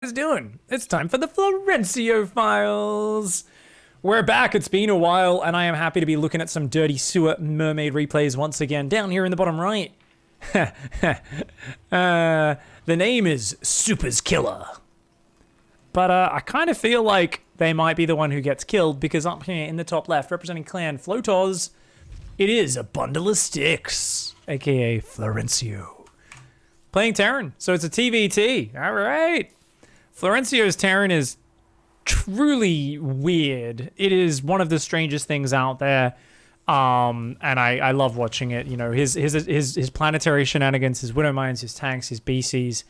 Is doing? It's time for the Florencio files. We're back. It's been a while, and I am happy to be looking at some dirty sewer mermaid replays once again. Down here in the bottom right, the name is Super's Killer, but I kind of feel like they might be the one who gets killed because up here in the top left, representing Clan Flotos, it is a bundle of sticks, aka Florencio, playing Terran. So it's a TVT. All right. Florencio's Terran is truly weird. It is one of the strangest things out there, and I love watching it. You know, his planetary shenanigans, his widow mines, his tanks, his BCs,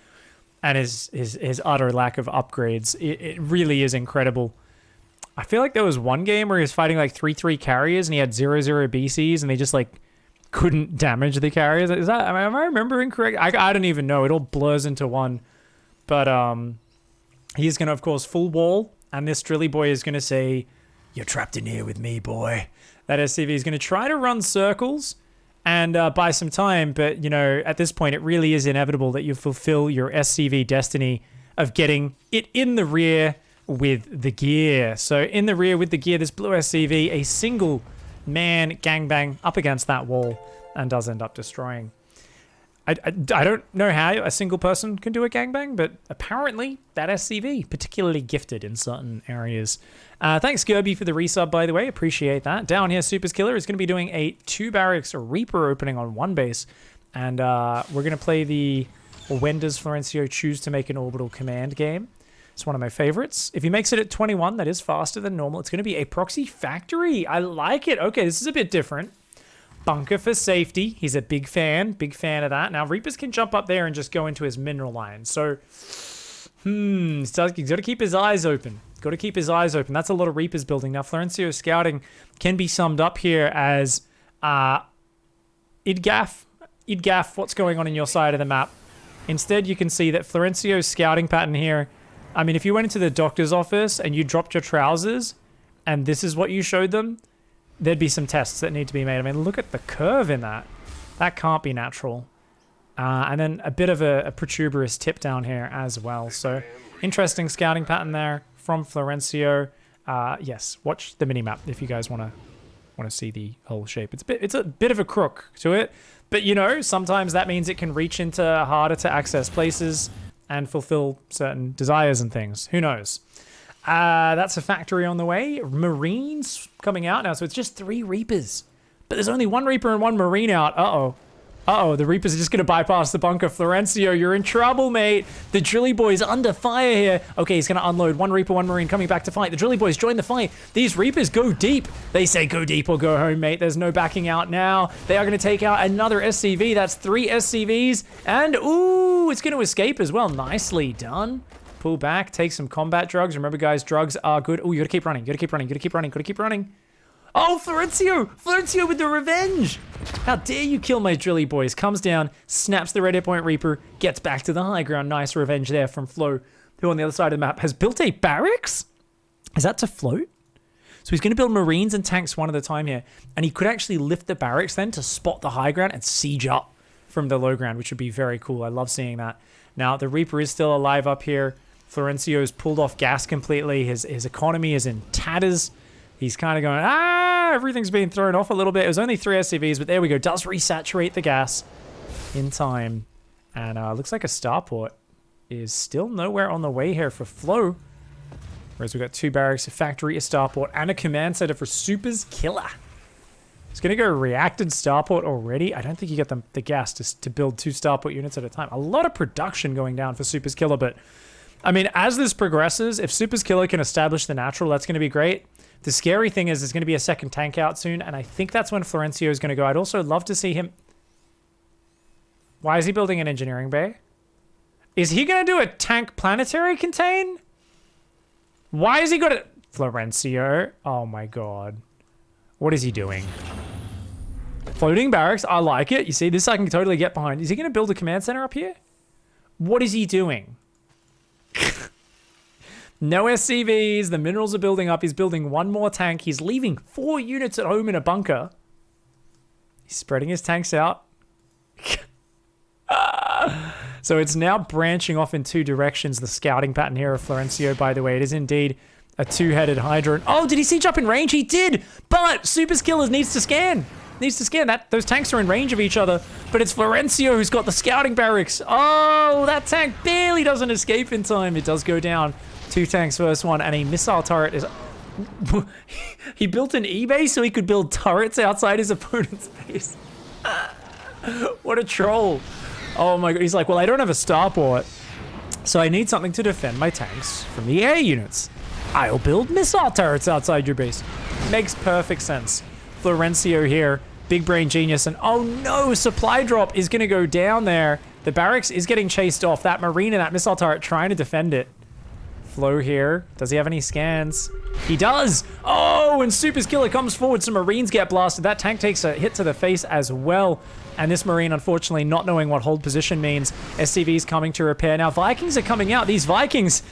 and his utter lack of upgrades. It really is incredible. I feel like there was one game where he was fighting like 3/3 carriers and he had 0/0 BCs and they just like couldn't damage the carriers. Is that? Am I remembering correct? I don't even know. It all blurs into one, but he's going to, of course, full wall, and this drilly boy is going to say, "You're trapped in here with me, boy." That SCV is going to try to run circles and buy some time, but, you know, at this point, it really is inevitable that you fulfill your SCV destiny of getting it in the rear with the gear. So in the rear with the gear, this blue SCV, a single man gangbang up against that wall and does end up destroying. I don't know how a single person can do a gangbang, but apparently that SCV, particularly gifted in certain areas. Thanks, Gerby, for the resub, by the way. Appreciate that. Down here, Super's Killer is going to be doing a 2 barracks Reaper opening on 1 base. And we're going to play the When Does Florencio Choose to Make an Orbital Command game. It's one of my favorites. If he makes it at 21, that is faster than normal. It's going to be a proxy factory. I like it. Okay, this is a bit different. Bunker for safety. He's a big fan of that. Now, Reapers can jump up there and just go into his mineral line. So, he's got to keep his eyes open. Got to keep his eyes open. That's a lot of Reapers building. Now, Florencio's scouting can be summed up here as Idgaf, what's going on in your side of the map. Instead, you can see that Florencio's scouting pattern here, I mean, if you went into the doctor's office and you dropped your trousers and this is what you showed them, there'd be some tests that need to be made. I mean, look at the curve in that. That can't be natural. And then a bit of a protuberous tip down here as well. So interesting scouting pattern there from Florencio. Yes, watch the minimap if you guys want to see the whole shape. It's a bit of a crook to it, but you know, sometimes that means it can reach into harder to access places and fulfill certain desires and things. Who knows? That's a factory on the way. Marines coming out now. So it's just 3 Reapers. But there's only 1 Reaper and 1 Marine out. Uh-oh, the Reapers are just going to bypass the bunker. Florencio, you're in trouble, mate. The Drilly Boy's under fire here. Okay, he's going to unload. 1 Reaper, 1 Marine coming back to fight. The Drilly Boys join the fight. These Reapers go deep. They say go deep or go home, mate. There's no backing out now. They are going to take out another SCV. That's 3 SCVs. And, ooh, it's going to escape as well. Nicely done. Pull back, take some combat drugs. Remember, guys, drugs are good. Oh, you gotta keep running. You gotta keep running. You gotta keep running. Gotta keep running. Oh, Florencio! Florencio with the revenge! How dare you kill my Drilly Boys? Comes down, snaps the red hit point Reaper, gets back to the high ground. Nice revenge there from Flo, who on the other side of the map has built a barracks? Is that to float? So he's gonna build Marines and tanks one at a time here. And he could actually lift the barracks then to spot the high ground and siege up from the low ground, which would be very cool. I love seeing that. Now, the Reaper is still alive up here. Florencio's pulled off gas completely. His economy is in tatters. He's kind of going, everything's being thrown off a little bit. It was only 3 SCVs, but there we go. Does resaturate the gas in time. And looks like a starport is still nowhere on the way here for Flo. Whereas we've got 2 barracks, a factory, a starport, and a command center for Super's Killer. He's going to go reacted starport already. I don't think you get the gas to build 2 starport units at a time. A lot of production going down for Super's Killer, but I mean, as this progresses, if Super's Killer can establish the natural, that's going to be great. The scary thing is there's going to be a second tank out soon, and I think that's when Florencio is going to go. I'd also love to see him... Why is he building an engineering bay? Is he going to do a tank planetary contain? Why is he going to... Florencio? Oh my god. What is he doing? Floating barracks, I like it. You see, this I can totally get behind. Is he going to build a command center up here? What is he doing? No SCVs, the minerals are building up. He's building 1 more tank. He's leaving 4 units at home in a bunker. He's spreading his tanks out. So it's now branching off in two directions. The scouting pattern here of Florencio, by the way, it is indeed a two-headed Hydra. Oh, did he siege up in range? He did, but Super's Killers needs to scan. Those tanks are in range of each other, but it's Florencio who's got the scouting barracks. Oh, that tank barely doesn't escape in time. It does go down. 2 tanks versus 1, and a missile turret is... He built an E-base so he could build turrets outside his opponent's base. What a troll. Oh my god, he's like, well, I don't have a starport, so I need something to defend my tanks from the air units. I'll build missile turrets outside your base. Makes perfect sense. Florencio here, big brain genius, and oh no, supply drop is gonna go down there. The barracks is getting chased off. That marine and that missile turret trying to defend it. Flo here, does he have any scans? He does! Oh, and Super's Killer comes forward, some marines get blasted. That tank takes a hit to the face as well. And this marine, unfortunately, not knowing what hold position means. SCV's coming to repair. Now, Vikings are coming out. These Vikings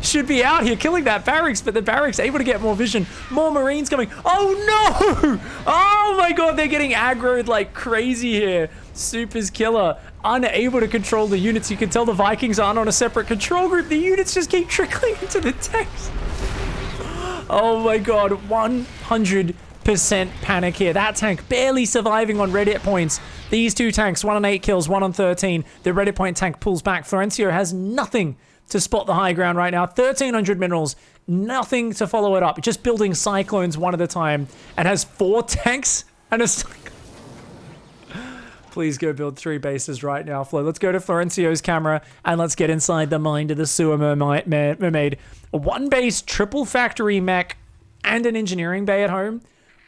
should be out here killing that barracks, but the barracks able to get more vision. More marines coming. Oh, no! Oh, my God, they're getting aggroed like crazy here. Super's Killer, unable to control the units. You can tell the Vikings aren't on a separate control group. The units just keep trickling into the tanks. Oh, my God, 100% panic here. That tank barely surviving on red hit points. These 2 tanks, 1 on 8 kills, 1 on 13. The red hit point tank pulls back. Florencio has nothing to spot the high ground right now. 1,300 minerals, nothing to follow it up. Just building cyclones one at a time, and has 4 tanks and a cyclone. Please go build 3 bases right now, Flo. Let's go to Florencio's camera, and let's get inside the mind of the sewer mermaid. A 1 base, triple factory mech, and an engineering bay at home.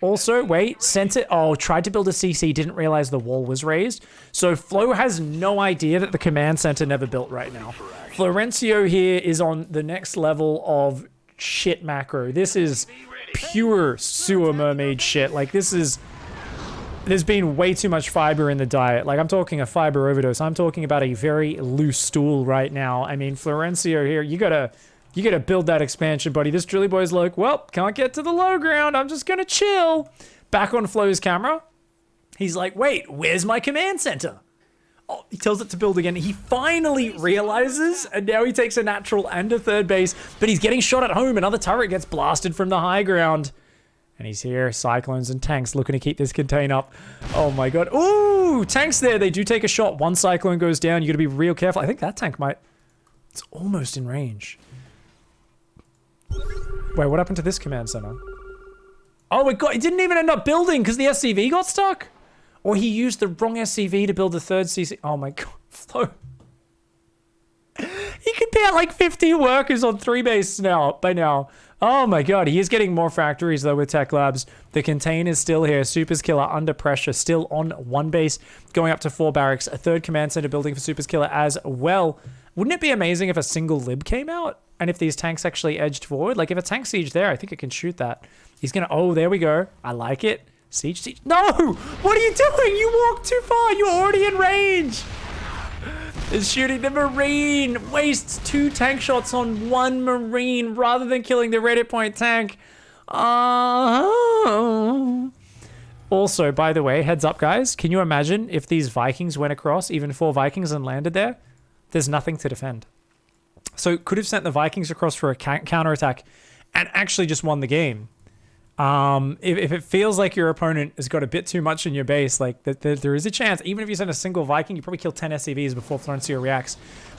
Also, wait, sent it. Oh, tried to build a CC, didn't realize the wall was raised. So Flo has no idea that the command center never built right now. Florencio here is on the next level of shit macro. This is pure sewer mermaid shit. Like, this is... There's been way too much fiber in the diet. Like, I'm talking a fiber overdose. I'm talking about a very loose stool right now. I mean, Florencio here, you gotta build that expansion, buddy. This Drilly Boy's like, well, can't get to the low ground. I'm just gonna chill. Back on Flo's camera. He's like, wait, where's my command center? Oh, he tells it to build again. He finally realizes, and now he takes a natural and a 3rd base, but he's getting shot at home. Another turret gets blasted from the high ground. And he's here, cyclones and tanks looking to keep this contain up. Oh my god. Ooh, tanks there. They do take a shot. 1 cyclone goes down. You gotta be real careful. I think that tank might... It's almost in range. Wait, what happened to this command center? Oh my god, it didn't even end up building because the SCV got stuck? Or he used the wrong SCV to build the 3rd CC. Oh my god, Flo. He could be at like 50 workers on 3 bases now, by now. Oh my god, he is getting more factories though with Tech Labs. The contain is still here. Super's Killer under pressure, still on 1 base, going up to 4 barracks. A 3rd command center building for Super's Killer as well. Wouldn't it be amazing if a single lib came out? And if these tanks actually edged forward? Like, if a tank siege there, I think it can shoot that. He's gonna... Oh, there we go. I like it. Siege. No! What are you doing? You walked too far. You're already in range. Is shooting the marine. Wastes 2 tank shots on 1 marine rather than killing the Reddit point tank. Also, by the way, heads up, guys. Can you imagine if these Vikings went across, even 4 Vikings, and landed there? There's nothing to defend. So could have sent the Vikings across for a counterattack and actually just won the game. If it feels like your opponent has got a bit too much in your base, like there is a chance, even if you send a single Viking, you probably kill 10 SCVs before Florencio reacts.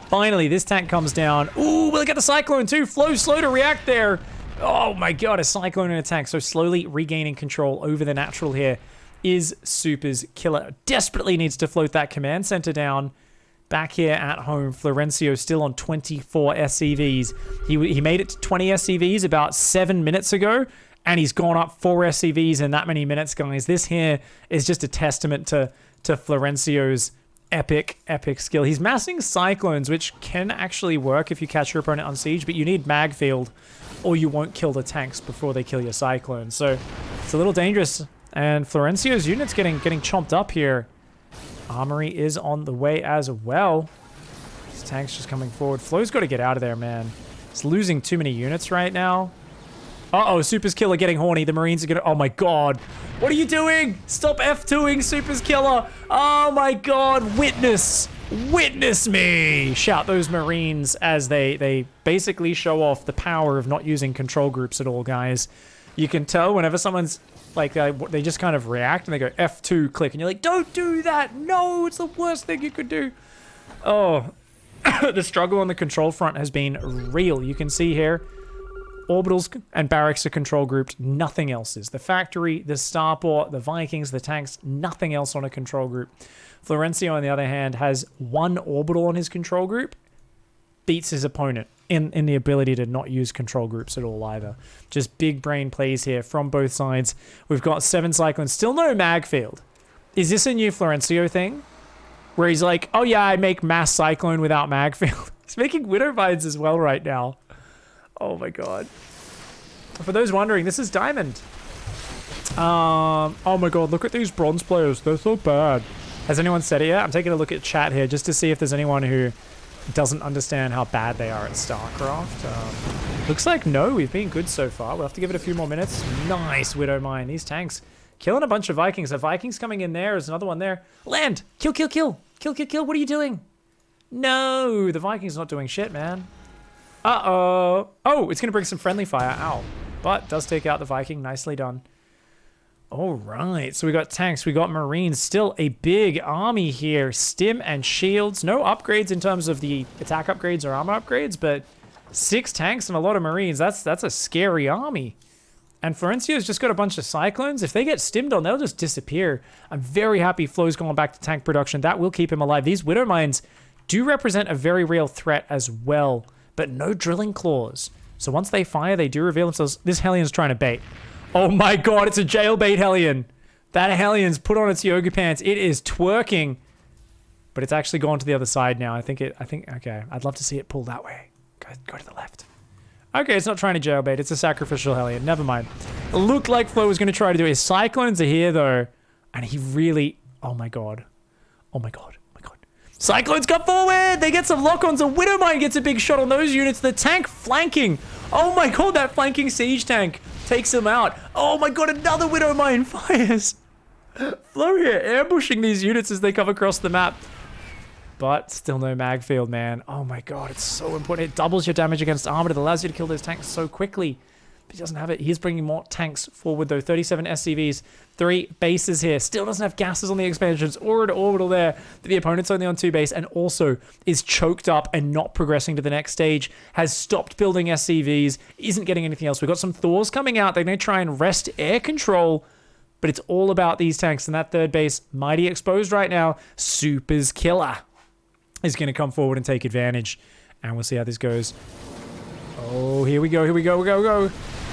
Finally, this tank comes down. Ooh, we'll get the Cyclone too. Flo slow to react there. Oh my god, a Cyclone in a tank. So slowly regaining control over the natural here is Super's Killer. Desperately needs to float that command center down. Back here at home, Florencio still on 24 SCVs. He made it to 20 SCVs about 7 minutes ago, and he's gone up 4 SCVs in that many minutes, guys. This here is just a testament to Florencio's epic skill. He's massing Cyclones, which can actually work if you catch your opponent on siege, but you need mag field, or you won't kill the tanks before they kill your Cyclones. So it's a little dangerous, and Florencio's unit's getting chomped up here. Armory is on the way as well. This tank's just coming forward. Flo's got to get out of there, man. It's losing too many units right now. Uh-oh, Super's Killer getting horny. The Marines are gonna... Oh my god. What are you doing? Stop F2ing Super's Killer. Oh my god. Witness Witness me! Shout those Marines as they basically show off the power of not using control groups at all, guys. You can tell whenever someone's like, they just kind of react and they go F2 click and you're like, don't do that! No, it's the worst thing you could do. Oh, the struggle on the control front has been real. You can see here, orbitals and barracks are control grouped, nothing else is. The factory, the starport, the Vikings, the tanks, nothing else on a control group. Florencio, on the other hand, has one orbital on his control group, beats his opponent in the ability to not use control groups at all either. Just big brain plays here from both sides. We've got 7 cyclones, still no mag field. Is this a new Florencio thing? Where he's like, oh yeah, I make mass cyclone without mag field. He's making widow mines as well right now. Oh my god. For those wondering, this is Diamond. Oh my god, look at these bronze players. They're so bad. Has anyone said it yet? I'm taking a look at chat here just to see if there's anyone who doesn't understand how bad they are at StarCraft. Looks like no, we've been good so far. We'll have to give it a few more minutes. Nice widow mine. These tanks killing a bunch of Vikings. The Vikings coming in there. There's another one there. Land! Kill, kill, kill! Kill, kill, kill. What are you doing? No! The Vikings not doing shit, man. Uh-oh. Oh, it's going to bring some friendly fire. Ow. But does take out the Viking. Nicely done. All right. So we got tanks. We got Marines. Still a big army here. Stim and shields. No upgrades in terms of the attack upgrades or armor upgrades, but 6 tanks and a lot of Marines. That's a scary army. And Florencio's just got a bunch of Cyclones. If they get stimmed on, they'll just disappear. I'm very happy Flo's going back to tank production. That will keep him alive. These Widow Mines do represent a very real threat as well, but no drilling claws. So once they fire, they do reveal themselves. This Hellion's trying to bait. Oh my god, it's a jailbait Hellion. That Hellion's put on its yoga pants. It is twerking. But it's actually gone to the other side now. Okay, I'd love to see it pull that way. Go to the left. Okay, it's not trying to jailbait. It's a sacrificial Hellion. Never mind. It looked like Flo was going to try to do it. His Cyclones are here, though. And he really... Oh, my God. Oh, my God. Oh, my God. Cyclones come forward! They get some lock-ons. A Widowmine gets a big shot on those units. The tank flanking. Oh, my God. That flanking siege tank takes him out. Oh, my God. Another Widowmine fires. Flo here ambushing these units as they come across the map. But still no mag field, man. Oh my god, it's so important. It doubles your damage against armor. It allows you to kill those tanks so quickly. But he doesn't have it. He's bringing more tanks forward, though. 37 SCVs, 3 bases here. Still doesn't have gases on the expansions or an orbital there. The opponent's only on 2 base and also is choked up and not progressing to the next stage. Has stopped building SCVs. Isn't getting anything else. We've got some Thors coming out. They're going to try and wrest air control. But it's all about these tanks. And that 3rd base, mighty exposed right now. Super's killer is going to come forward and take advantage. And we'll see how this goes. Oh, here we go. Here we go. Go.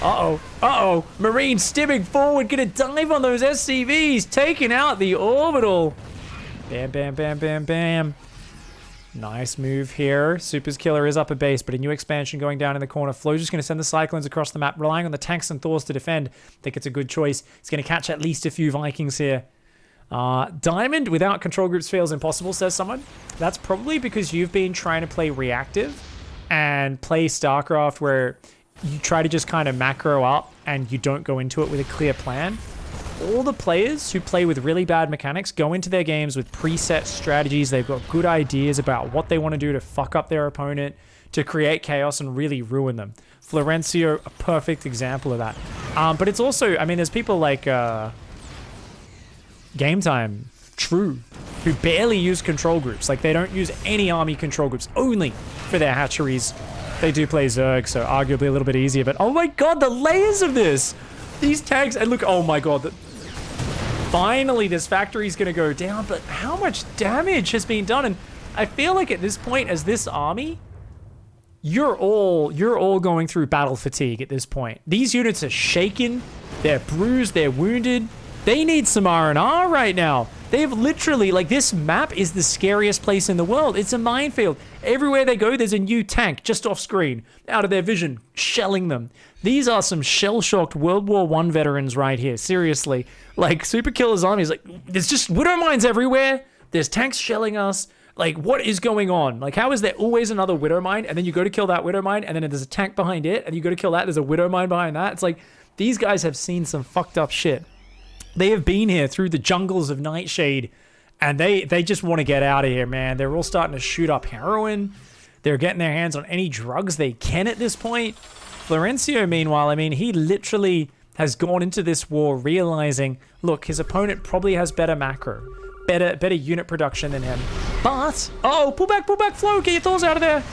Uh-oh. Uh-oh. Marine stimming forward. Going to dive on those SCVs. Taking out the orbital. Bam, bam, bam, bam, bam. Nice move here. Super's killer is up a base, but a new expansion going down in the corner. Flo's just going to send the Cyclones across the map, relying on the tanks and Thors to defend. I think it's a good choice. He's going to catch at least a few Vikings here. Diamond without control groups feels impossible, says someone. That's probably because you've been trying to play reactive and play StarCraft where you try to just kind of macro up and you don't go into it with a clear plan. All the players who play with really bad mechanics go into their games with preset strategies. They've got good ideas about what they want to do to fuck up their opponent, to create chaos and really ruin them. Florencio, a perfect example of that. But it's also, I mean, there's people like... Game Time, True, who barely use control groups. Like, they don't use any army control groups, only for their hatcheries. They do play Zerg, so arguably a little bit easier, but oh my god, the layers of this! These tanks, and look, oh my god, finally this factory's gonna go down, but how much damage has been done? And I feel like at this point, as this army, you're all going through battle fatigue at this point. These units are shaken, they're bruised, they're wounded. They need some R&R right now. They've literally, like, this map is the scariest place in the world. It's a minefield. Everywhere they go, there's a new tank just off screen, out of their vision, shelling them. These are some shell-shocked World War I veterans right here, seriously. Like, Super Killer's army is like, there's just Widow Mines everywhere. There's tanks shelling us. Like, what is going on? Like, how is there always another Widow Mine, and then you go to kill that Widow Mine, and then there's a tank behind it, and you go to kill that, there's a Widow Mine behind that? It's like, these guys have seen some fucked up shit. They have been here through the jungles of Nightshade, And they just want to get out of here, man. They're all starting to shoot up heroin. They're getting their hands on any drugs they can at this point. Florencio, meanwhile, I mean, he literally has gone into this war realizing, look, his opponent probably has better macro, better unit production than him. But, oh, pull back, Flo, get your Thors out of there.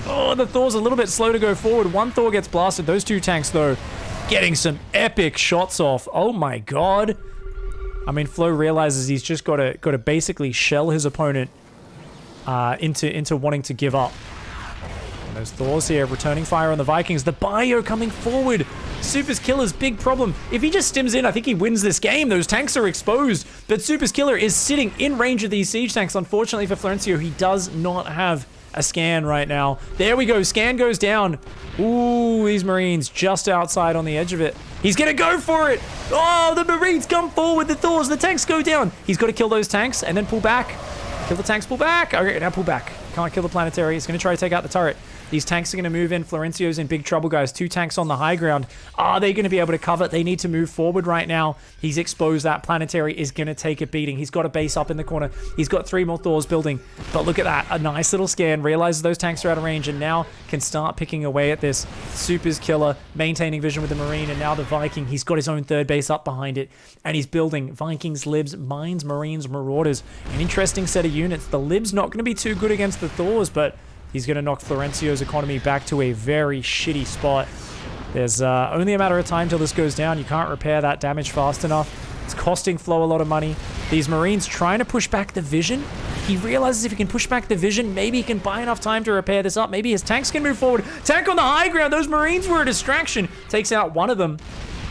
Oh, the Thor's a little bit slow to go forward. One Thor gets blasted. Those two tanks, though, getting some epic shots off. Oh my god. I mean, Flo realizes he's just got to basically shell his opponent into wanting to give up. And those Thors here returning fire on the Vikings. The bio coming forward. Super's Killer's big problem. If he just stims in, I think he wins this game. Those tanks are exposed. But Super's Killer is sitting in range of these siege tanks. Unfortunately for Florencio, he does not have a scan right now. There we go. Scan goes down. Ooh, these Marines just outside on the edge of it. He's going to go for it. Oh, the Marines come forward. The Thors, the tanks go down. He's got to kill those tanks and then pull back. Kill the tanks, pull back. Okay, now pull back. Can't kill the planetary. He's going to try to take out the turret. These tanks are going to move in. Florencio's in big trouble, guys. 2 tanks on the high ground. Are they going to be able to cover? They need to move forward right now. He's exposed. That planetary is going to take a beating. He's got a base up in the corner. He's got 3 more Thors building. But look at that. A nice little scan. Realizes those tanks are out of range and now can start picking away at this. Super's Killer, maintaining vision with the Marine, and now the Viking. He's got his own 3rd base up behind it. And he's building Vikings, Libs, Mines, Marines, Marauders. An interesting set of units. The Libs not going to be too good against the Thors, but he's going to knock Florencio's economy back to a very shitty spot. There's only a matter of time till this goes down. You can't repair that damage fast enough. It's costing Flo a lot of money. These Marines trying to push back the vision. He realizes if he can push back the vision, maybe he can buy enough time to repair this up. Maybe his tanks can move forward. Tank on the high ground. Those Marines were a distraction. Takes out one of them.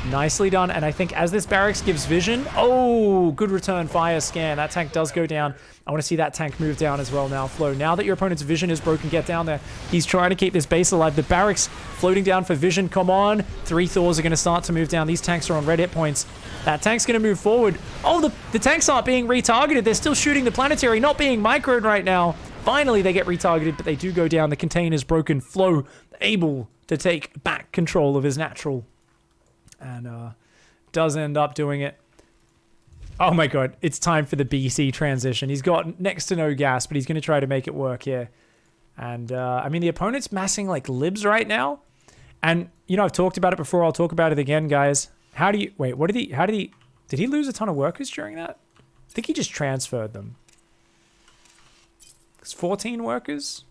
Nicely done. And I think as this barracks gives vision, oh, good return fire scan. That tank does go down. I want to see that tank move down as well now, Flo. Now that your opponent's vision is broken, get down there. He's trying to keep this base alive. The barracks floating down for vision. Come on. 3 Thors are going to start to move down. These tanks are on red hit points. That tank's going to move forward. Oh, the tanks aren't being retargeted. They're still shooting the planetary, not being microed right now. Finally, they get retargeted, but they do go down. The container's broken. Flo able to take back control of his natural. And does end up doing it. Oh my god, it's time for the BC transition. He's got next to no gas, but he's going to try to make it work here. And, I mean, the opponent's massing, like, Libs right now. And, you know, I've talked about it before. I'll talk about it again, guys. How do you... Wait, what did he... How did he... Did he lose a ton of workers during that? I think he just transferred them. It's 14 workers?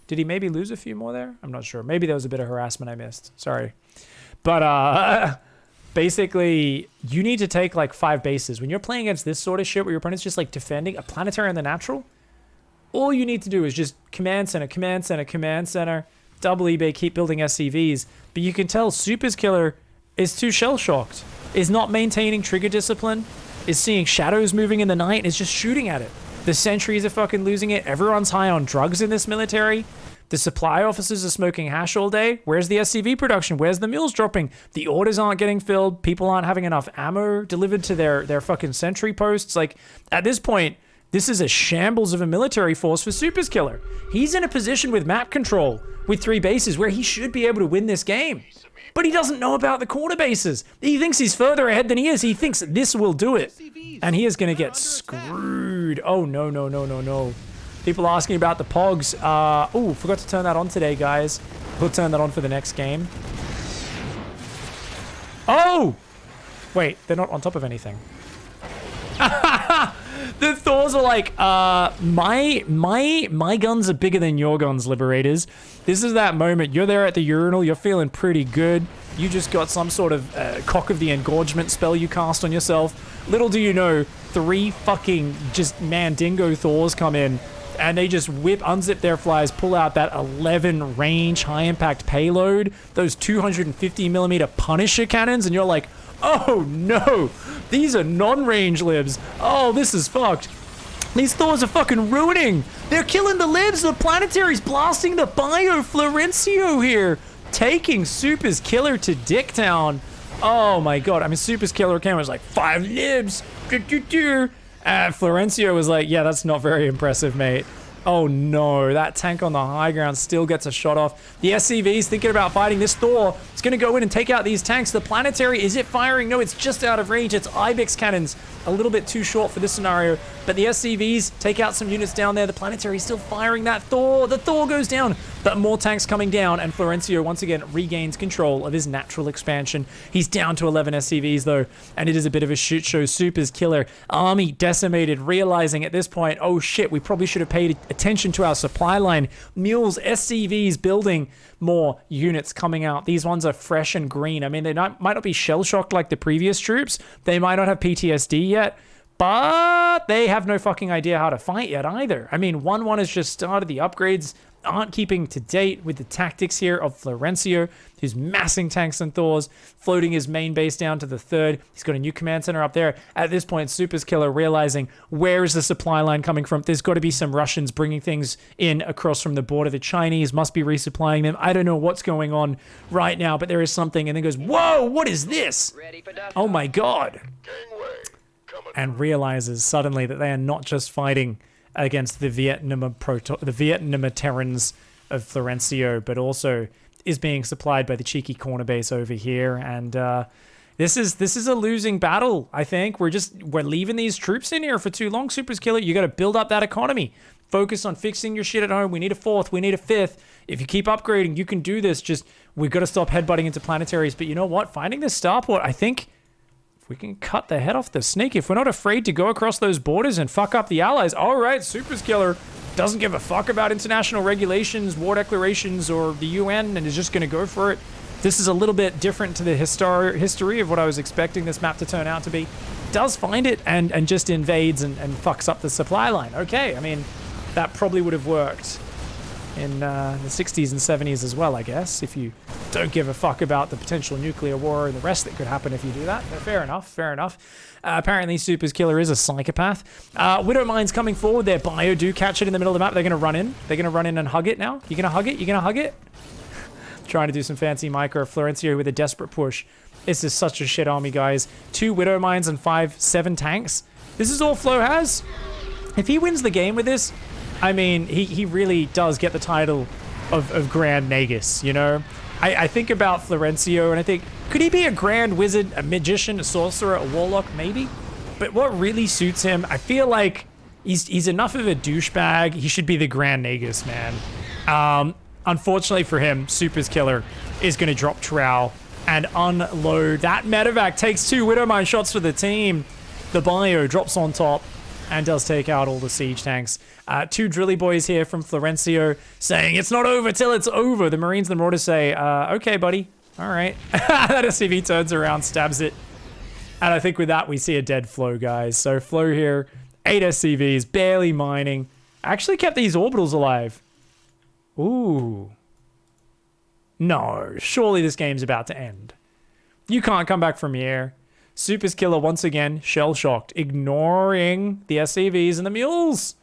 Did he maybe lose a few more there? I'm not sure. Maybe there was a bit of harassment I missed. Sorry. But, basically, you need to take, like, 5 bases. When you're playing against this sort of shit where your opponent's just, like, defending a planetary and the natural, all you need to do is just command center, double eBay, keep building SCVs. But you can tell Super's Killer is too shell-shocked, is not maintaining trigger discipline, is seeing shadows moving in the night, and is just shooting at it. The sentries are fucking losing it. Everyone's high on drugs in this military. The supply officers are smoking hash all day. Where's the SCV production? Where's the mules dropping? The orders aren't getting filled. People aren't having enough ammo delivered to their fucking sentry posts. Like, at this point, this is a shambles of a military force for Super's Killer. He's in a position with map control with 3 bases where he should be able to win this game. But he doesn't know about the corner bases. He thinks he's further ahead than he is. He thinks this will do it. And he is going to get screwed. Oh, no. People asking about the Pogs. Oh, forgot to turn that on today, guys. We'll turn that on for the next game. Oh! Wait, they're not on top of anything. The Thors are like, my guns are bigger than your guns, Liberators. This is that moment. You're there at the urinal. You're feeling pretty good. You just got some sort of cock of the engorgement spell you cast on yourself. Little do you know, 3 fucking just Mandingo Thors come in. And they just unzip their flies, pull out that 11 range high impact payload, those 250mm Punisher cannons, and you're like, oh no, these are non-range Libs. Oh, this is fucked. These Thors are fucking ruining. They're killing the Libs. The planetary's blasting the bio. Florencio here, taking Super's Killer to Dicktown. Oh my god. I mean, Super's Killer camera was like 5 Libs. Florencio was like, yeah, that's not very impressive, mate. Oh no, that tank on the high ground still gets a shot off. The SCV's thinking about fighting this Thor. It's going to go in and take out these tanks. The planetary, is it firing? No, it's just out of range. It's Ibex cannons, a little bit too short for this scenario. But the SCVs take out some units down there. The planetary is still firing that Thor. The Thor goes down, but more tanks coming down. And Florencio once again regains control of his natural expansion. He's down to 11 SCVs though, and it is a bit of a shit show. Super's killer. Army decimated, realizing at this point, oh shit, we probably should have paid attention to our supply line. Mules, SCVs building more units coming out. These ones are fresh and green. I mean, they might not be shell-shocked like the previous troops. They might not have PTSD yet, but they have no fucking idea how to fight yet either. I mean, 1-1 has just started. The upgrades aren't keeping to date with the tactics here of Florencio, who's massing tanks and Thors, floating his main base down to the 3rd. He's got a new command center up there. At this point, Super's killer realizing, where is the supply line coming from? There's got to be some Russians bringing things in across from the border. The Chinese must be resupplying them. I don't know what's going on right now, but there is something. And then goes, whoa, what is this? Oh my God. And realizes suddenly that they are not just fighting against the Vietnamiterans of Florencio, but also is being supplied by the cheeky corner base over here. And this is a losing battle, I think. We're leaving these troops in here for too long, Super's killer. You got to build up that economy. Focus on fixing your shit at home. We need a 4th. We need a 5th. If you keep upgrading, you can do this. Just, we've got to stop headbutting into planetaries. But you know what? Finding this starport, I think, if we can cut the head off the snake, if we're not afraid to go across those borders and fuck up the allies, all right, Super's killer doesn't give a fuck about international regulations, war declarations, or the UN, and is just going to go for it. This is a little bit different to the history of what I was expecting this map to turn out to be. Does find it and just invades and fucks up the supply line. Okay, I mean, that probably would have worked in the 60s and 70s as well, I guess, if you don't give a fuck about the potential nuclear war and the rest that could happen if you do that. But fair enough. Apparently, Super's killer is a psychopath. Widow Mine's coming forward. Their bio do catch it in the middle of the map. They're going to run in. They're going to run in and hug it now. You're going to hug it? You're going to hug it? Trying to do some fancy micro. Florencio with a desperate push. This is such a shit army, guys. 2 Widow Mines and 7 tanks. This is all Flo has. If he wins the game with this, I mean, he really does get the title of Grand Nagus, you know? I think about Florencio and I think, could he be a Grand Wizard, a Magician, a Sorcerer, a Warlock? Maybe. But what really suits him, I feel like he's enough of a douchebag. He should be the Grand Nagus, man. Unfortunately for him, Super's killer is going to drop Trowel and unload. That medevac takes 2 Widowmine shots for the team. The bio drops on top and does take out all the siege tanks. 2 drilly boys here from Florencio saying, it's not over till it's over. The Marines and the Marauders say, okay, buddy. All right. That SCV turns around, stabs it. And I think with that, we see a dead Flo, guys. So Flo here, 8 SCVs, barely mining. Actually kept these orbitals alive. Ooh. No, surely this game's about to end. You can't come back from here. Super's killer once again, shell-shocked, ignoring the SCVs and the mules.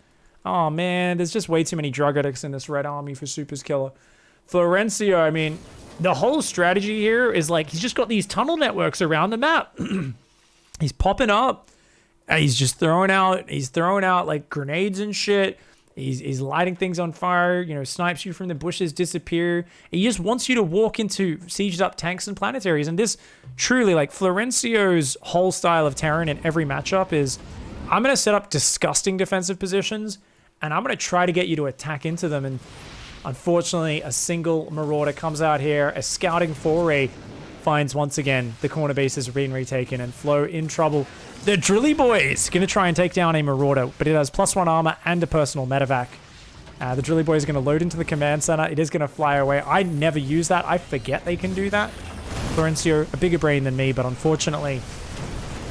Oh man, there's just way too many drug addicts in this red army for Super's killer. Florencio, I mean, the whole strategy here is like, he's just got these tunnel networks around the map. He's popping up. He's just throwing out like grenades and shit. He's lighting things on fire, you know, snipes you from the bushes, disappear. He just wants you to walk into sieged up tanks and planetaries. And this truly, like, Florencio's whole style of Terran in every matchup is, I'm going to set up disgusting defensive positions, and I'm going to try to get you to attack into them. And unfortunately, a single Marauder comes out here. A scouting foray finds once again the corner base has been retaken, and Flo in trouble. The Drilly Boys going to try and take down a Marauder, but it has +1 armor and a personal medevac. The Drilly Boy is going to load into the command center. It is going to fly away. I never use that. I forget they can do that. Florencio, a bigger brain than me, but unfortunately,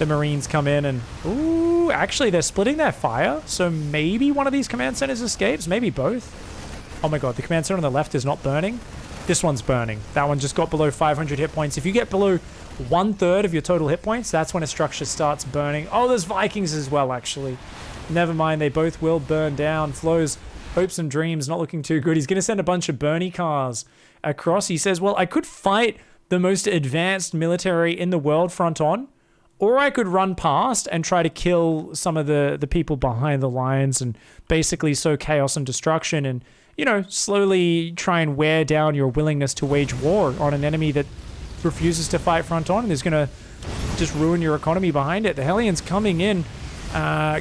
the Marines come in and... Ooh, actually, they're splitting their fire, so maybe one of these command centers escapes. Maybe both. Oh my god, the command center on the left is not burning. This one's burning. That one just got below 500 hit points. If you get below 1/3 of your total hit points, that's when a structure starts burning. Oh, there's Vikings as well, actually. Never mind, they both will burn down. Flo's hopes and dreams not looking too good. He's going to send a bunch of Bernie cars across. He says, well, I could fight the most advanced military in the world front on, or I could run past and try to kill some of the people behind the lines and basically sow chaos and destruction and, you know, slowly try and wear down your willingness to wage war on an enemy that refuses to fight front on and is going to just ruin your economy behind it. The Hellions coming in,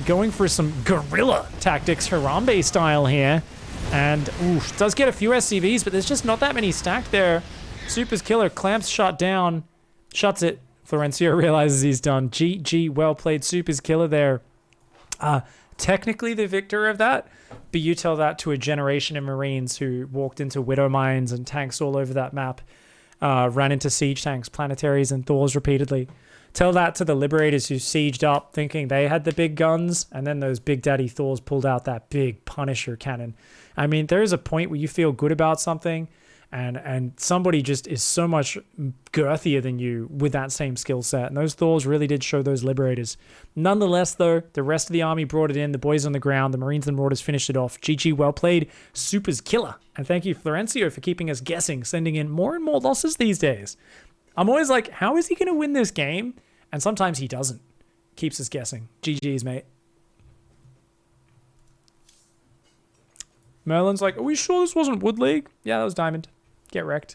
going for some guerrilla tactics, Harambe style here. And, oof, does get a few SCVs, but there's just not that many stacked there. Super's killer, clamps shot down, shuts it. Florencio realizes he's done. GG, well played. Super's killer there. Technically the victor of that, but you tell that to a generation of Marines who walked into Widow Mines and tanks all over that map, ran into siege tanks, planetaries, and Thors repeatedly. Tell that to the Liberators who sieged up thinking they had the big guns, and then those Big Daddy Thors pulled out that big Punisher cannon. I mean, there is a point where you feel good about something, and somebody just is so much girthier than you with that same skill set. And those Thors really did show those Liberators. Nonetheless, though, the rest of the army brought it in. The boys on the ground, the Marines and Marauders finished it off. GG, well played. Super's killer. And thank you, Florencio, for keeping us guessing, sending in more and more losses these days. I'm always like, how is he going to win this game? And sometimes he doesn't. Keeps us guessing. GG's, mate. Merlin's like, are we sure this wasn't Wood League? Yeah, that was Diamond. Get wrecked.